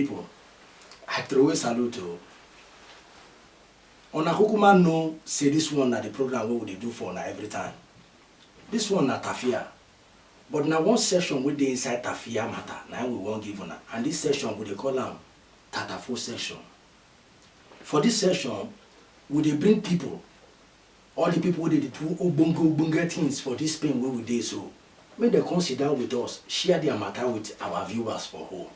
people, I throw a salute to. On a Hukuma no say this one na the program what would they do for na every time. This one na Tafia. But now one session with the inside Tafia matter, now we won't give on. And this session we they call them Tatafo Section. For this session, we they bring people, all the people who they do obonga things for this pain where we do so. Make them come sit down with us, share their matter with our viewers for home.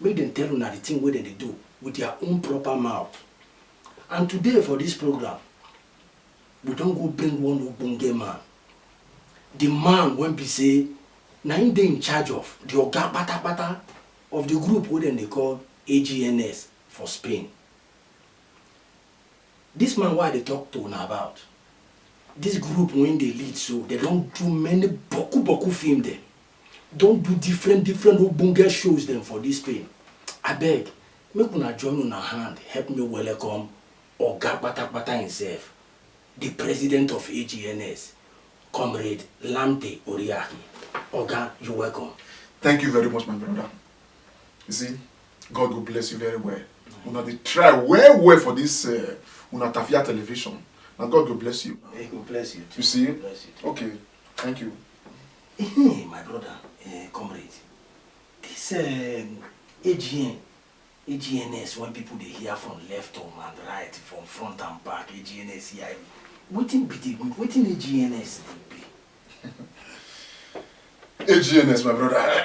Make them tell them the thing where they do with their own proper mouth. And today for this program, we don't go bring one obonga man. The man when be say, now they in charge of the oga pata of the group who then they call AGNS for Spain. This man why they talk to now about. This group when they lead so they don't do many boku film them. Don't do different obonga shows them for this Spain. I beg, make una join una hand, help me welcome oga pata himself, the president of AGNS. Comrade Lamte Oriaki. Oga, you're welcome. Thank you very much, my brother. You see, God will bless you very well. Una they try well for this una Tafia Television. And God will bless you. He will bless you too. You see? Bless you too. Okay. Thank you. My brother, comrade. This AGNS, when people they hear from left home and right, from front and back, AGNS here. Wetin be the good? Wetin AGNS be? AGNS, my brother.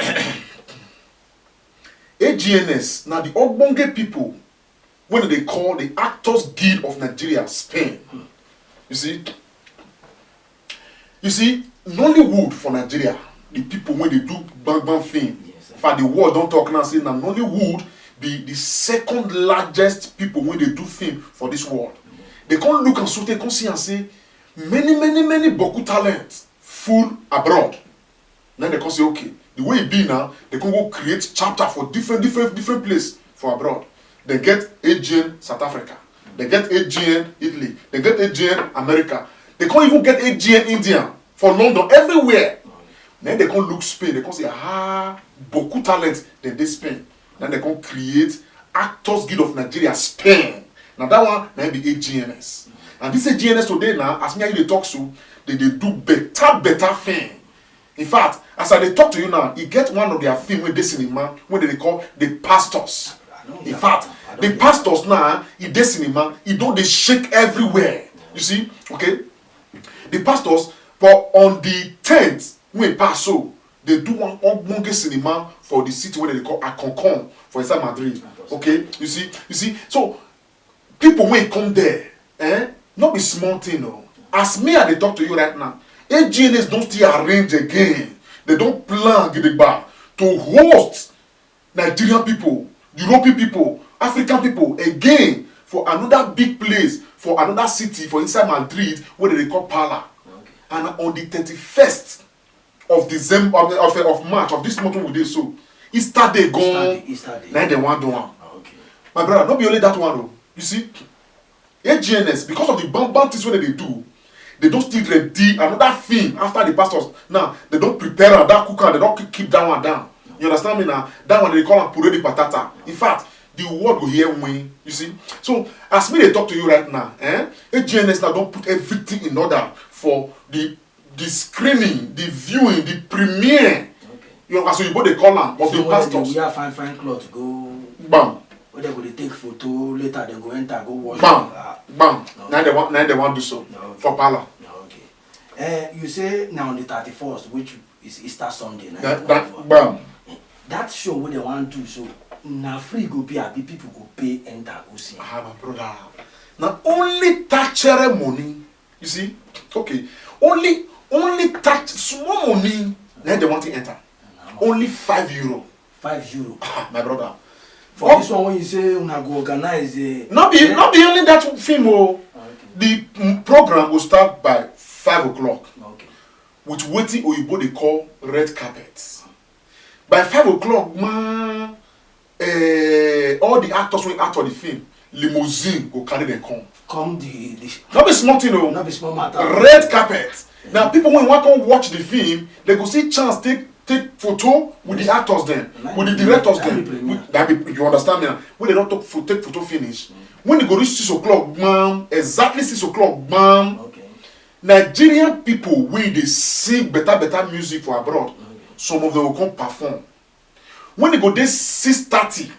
AGNS, now the Ogbonge people, when they call the Actors Guild of Nigeria, Spain. You see, Nollywood for Nigeria, the people when they do bang film, yes, for the world don't talk now, say now Nollywood be the second largest people when they do film for this world. They can't look and so they can see and say many boku talent full abroad. Then they can say okay, the way it be now, they can go create chapter for different place for abroad. They get AGN South Africa, they get AGN Italy, they get AGN America. They can't even get AGN India for London, everywhere. Then they can look Spain, they can say boku talent then they Spain. Then they can create Actors Guild of Nigeria Spain. Now that one may be AGNS. And this AGNS today now, as me and you talk so, they do better thing. In fact, as I talk to you now, you get one of their film with this cinema, when they call the pastors. In fact, the pastors now, in this cinema, they shake everywhere. You see? Okay? The pastors, for on the 10th, when pass so, they do one Ogbonge cinema for the city where they call Aconcon for inside Madrid. Okay? You see? So people when come there, not be small thing, no. As me and they talk to you right now, AGNS don't still arrange again. They don't plan to host Nigerian people, European people, African people again for another big place, for another city, for inside Madrid, where they call Pala. Okay. And on the 31st of December of March of this month we did so, Easter day gone. Now they want to one. Okay. My brother, not be only that one though. You see, AGNS, because of the bounties what they do, they don't still ready another thing after the pastors. Now they don't prepare that cooker, they don't keep that one down. You understand me now? That one they call them puree de patata. In fact, the world will hear me. You see? So as me they talk to you right now, AGNS now don't put everything in order for the screening, the viewing, the premiere. Okay. You know, as you both they call them of the pastors. We have fine clothes go. Bam. Where they go they take photo, later they go enter, go watch. Bam. Bam. No. Now they want to do so. No, okay. For Pala. No, okay. You say now on the 31st, which is Easter Sunday. Bam. That show where they want to do so. Now free go pay, people go pay enter go see. My brother. Now only touch money. You see? Okay. Only touch small money. Then they want to enter. Only €5. €5. My brother. For this one, when you say una go organize not be only that film. Okay. The program will start by 5 o'clock. Okay. With wetin oyibo they call red carpet. By 5 o'clock, man, all the actors will act for the film. Limousine go carry them come. Not be small thing, no. Not be small matter. Red carpet. Yeah. Now people when want to watch the film, they go see chance take take photo with the actors then, with the directors then. You understand me? When they don't take photo finish, when they go reach 6 o'clock, bam, exactly 6 o'clock, bam. Okay. Nigerian people, when they sing better music for abroad, some of them will come perform. When they go there 6:30,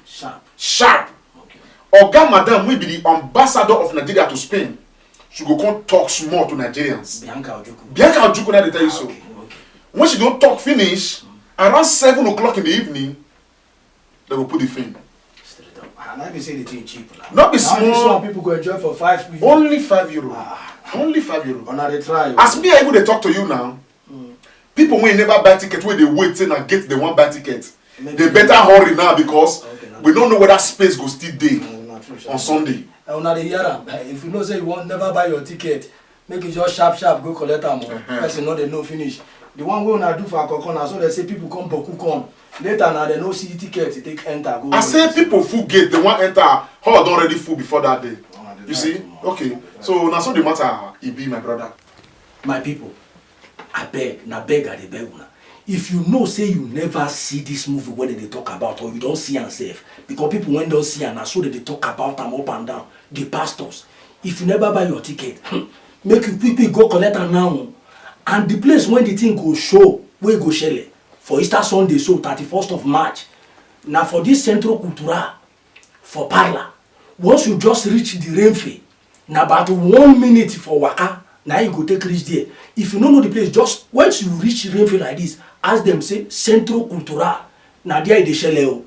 sharp. Okay. Oga Madam will be the ambassador of Nigeria to Spain. She go come talk small to Nigerians. Bianca Ojukwu, they tell you so. Okay. When she don't talk finish, around 7 o'clock in the evening, they will put the film. And I be say the thing cheap now. Not be small. People go enjoy for €5. Only €5. Only €5. On they try. As me, I even they talk to you now. People when never buy ticket, when they wait and get the one buy ticket, they better hurry now because we don't know whether space go still day on Sunday. If you know say you won't never buy your ticket, make it just sharp go collect them. Person know they no finish. The one we wanna do for Akoko, so they say people come boku come. Later now they no see ticket, they take enter go. I say people full gate, they want enter. Hall don't already full before that day. You see? Okay. So now so the matter it be my brother. My people, I beg I dey beg una. If you know say you never see this movie when they talk about or you don't see and safe, because people when don't see and so they talk about them up and down, the pastors. If you never buy your ticket, make you quickly go collect am now. And the place when the thing go show, where go shele for Easter Sunday, so 31st of March. Now for this Centro Cultural for Parla, once you just reach the Renfe, now about 1 minute for Waka, now you go take reach there. If you don't know the place, just once you reach Renfe like this, ask them say Centro Cultural. Now there they shele.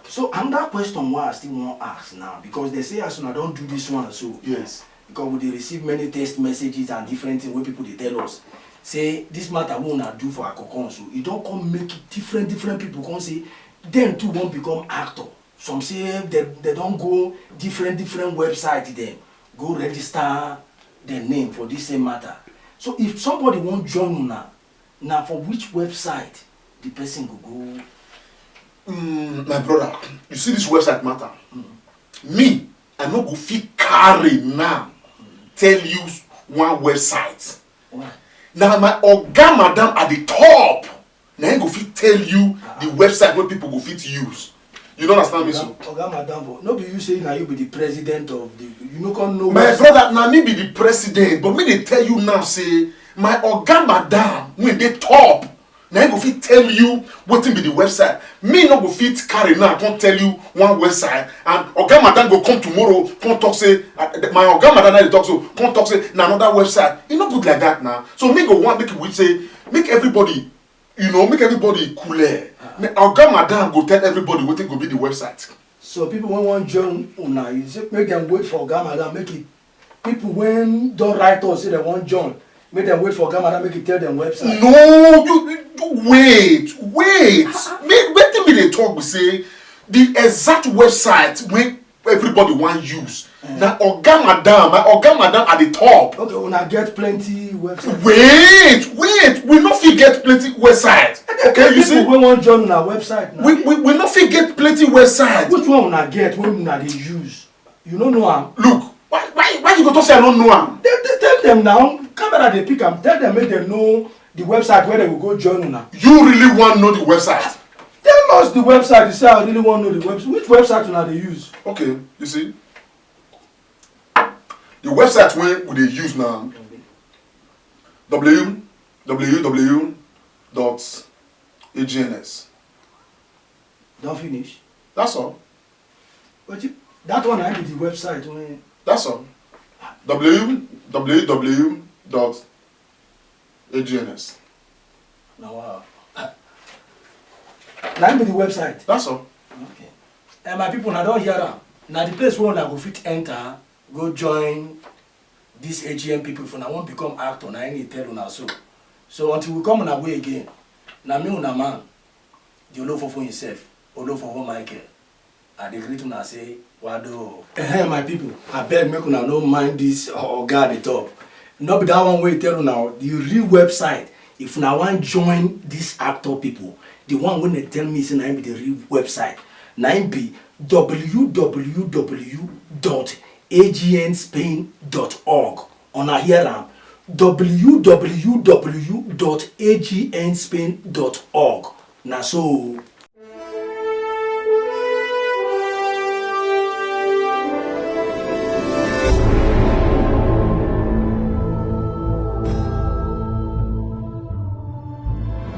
So another question why I still want to ask now, because they say as soon I don't do this one, so yes, because we receive many text messages and different things where people they tell us. Say this matter we wanna do for Akoko, so you don't come make it different people come say them too won't become actor. Some say they don't go different website then go register their name for this same matter. So if somebody won't join now for which website the person will go? My brother, you see this website matter. Me, I no go fit carry now. Tell you one website. Why? Now my Oga Madam at the top. Now I go fit tell you the website where people go fit use. You don't understand me, so? Oga Madam, no be you say now you be the president of the. You no come know. My brother, now me be the president, but me they tell you now say my Oga Madam when they top. Now I go fit tell you what be the website. Me no go fit carry now. I can't tell you one website. And Oga Madam go come tomorrow. Come talk say my Oga Madam they talk so. Come talk say na another website. It not good like that now. So me go want make it say make everybody, make everybody cooler. Oga Madam go tell everybody what it go be the website. So people when want join una, you say make them wait for Oga Madam. Make it people when don't write us say they want join. Make them wait for Oga Madam. Make it tell them website. No, you wait. Wait till they talk. We say the exact website when everybody want use. Now Oga Madam at the top. Okay, when I get plenty websites. Wait. We not fit get plenty website. Okay, you see. We want join our website. Now. We not fit get plenty website. Which one una get when una dey use? You don't know am. Look, why you go to say I don't know am? Tell them now. Camera they pick am. Tell them make them know the website where they will go join una. You really want to know the website? Tell us the website. You say I really want to know the website. Which website una they use? Okay, you see. The website where they use now www.agns. Don't finish. That's all. But that one I be the website when. That's all. www.agns. Now wow. Now be the website. That's all. Okay. And my people now don't hear am. Now the place where una go fit enter, go join these AGM people. If una won't become actor, now I need tell una so. So until we come on our way again, now me una man, the Olofofo himself, Olofofo Michael, I dey greet una say, Wado. My people, I beg make una no mind this Oga at the top. Not be that one way tell una the real website. If una want join these actor people, the one when they tell me say na be the real website. Na be www.agspain.org. Una hear am? www.agspain.org. Na so.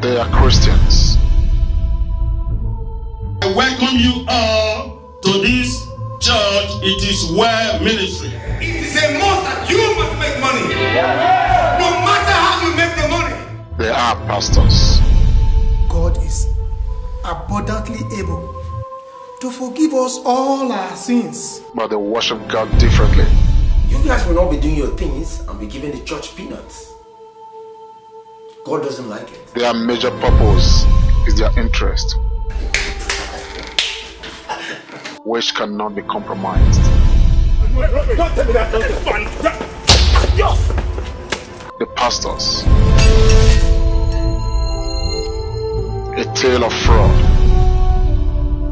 They are Christians. I welcome you all to this church. It is well ministry. It is a must that you must make money. No matter how you make the money. They are pastors. God is abundantly able to forgive us all our sins. But they worship God differently. You guys will not be doing your things and be giving the church peanuts. God doesn't like it. Their major purpose is their interest, which cannot be compromised. The pastors, a tale of fraud.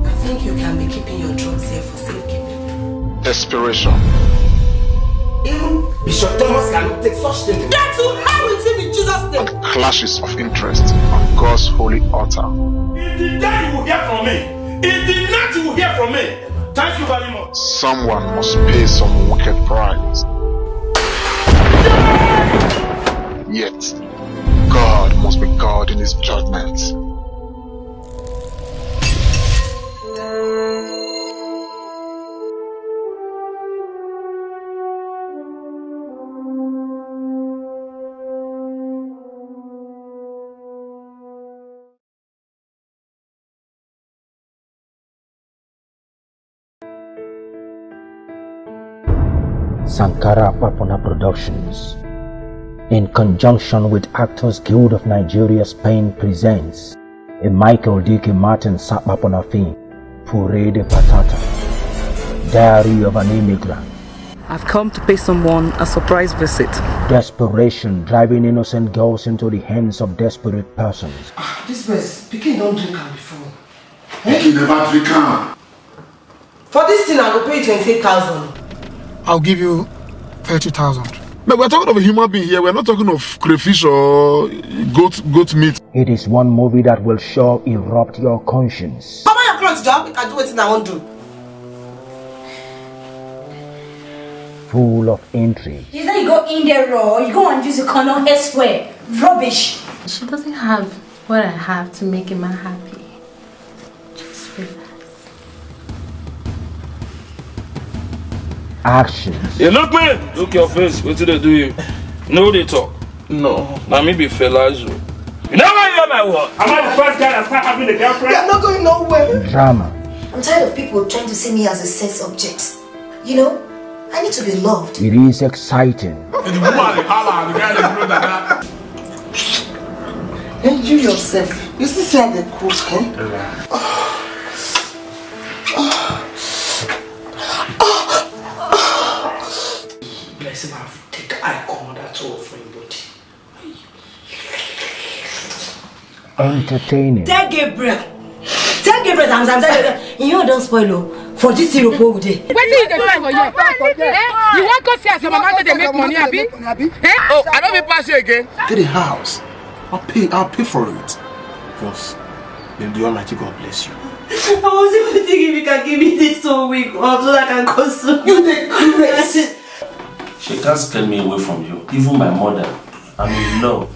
I think you can be keeping your drugs here for safekeeping. Desperation. Even Bishop Thomas cannot take such things. Get to hell with him in Jesus' name. And clashes of interest on God's holy altar. In the day you will hear from me. In the night you will hear from me. Thank you very much. Someone must pay some wicked price. Yet, God must be God in his judgment. Sankara Papona Productions, in conjunction with Actors Guild of Nigeria Spain, presents a Michael D.K. Martin Sapapona film, Purée de Patata, Diary of an Immigrant. I've come to pay someone a surprise visit. Desperation driving innocent girls into the hands of desperate persons. This place, Pikin don't drink am before. He never drink am. For this thing, I will pay 28,000. I'll give you 30,000. But we're talking of a human being here. We're not talking of crayfish or goat meat. It is one movie that will sure erupt your conscience. Cover your clothes, job. I can do what I want to do. Full of intrigue. You say you go in there raw, you go and use your condom elsewhere. Rubbish. She doesn't have what I have to make him happy. Just relax. Actions. You look me! Look your face. What did they do you? No, they talk. No. Now me be fellas. You never hear my word. Am I the first guy that start having a girlfriend? You're not going nowhere. Drama. I'm tired of people trying to see me as a sex object. You know, I need to be loved. It is exciting. And you yourself, you see how they cook, Bless him, I've taken eye command at all for your body. Entertaining. Tell Gabriel, I'm telling you, you don't spoil for this syrup over there. What do you try for you? You want to see as your mama they make money, Abi? Oh, I don't be pass you again. To the house. I'll pay for it. Boss, may the Almighty God bless you. I was even thinking if you can give me this whole week so that I can consume you the grace. She can't scare me away from you. Even my mother. I'm in love.